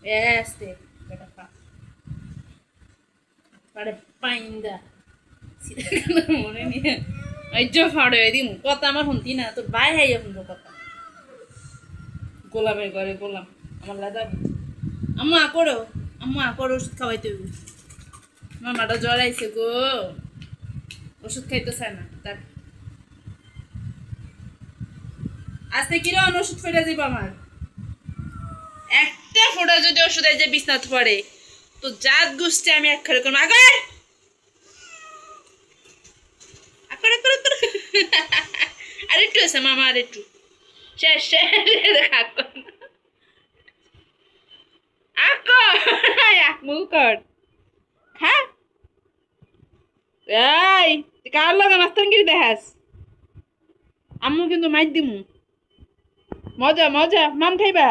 Este, বেটা পা পারে পাইন্দা মনে নিয়ে ঐজ্য ফাড়ে দিম কথা আমার শুনতি না তোর ভাই হাই শুনবো কথা গোলামের ঘরে গোলাম আমার লাদা আম্মা করো ওষুধ খাওয়াইতে হইব মামাটা জ্বর আইছে গো ওষুধ খাইতে চায় না তার আজকে কিরণ ওষুধ ফেলে দিব আমার একটা ফোঁটা যদি ওষুধের যে বিছনাথ পড়ে তো জাত গোষ্ঠী আমি এক করে করবো আগে আর একটু আছে মামা আর একটু শেষ শেষ আকো আকো মুখ কর খা এই কার লগা মাস্তানগিরি দেখাস আম্মু কিন্তু মাইর দিমু মজা মজা মাম খাইবা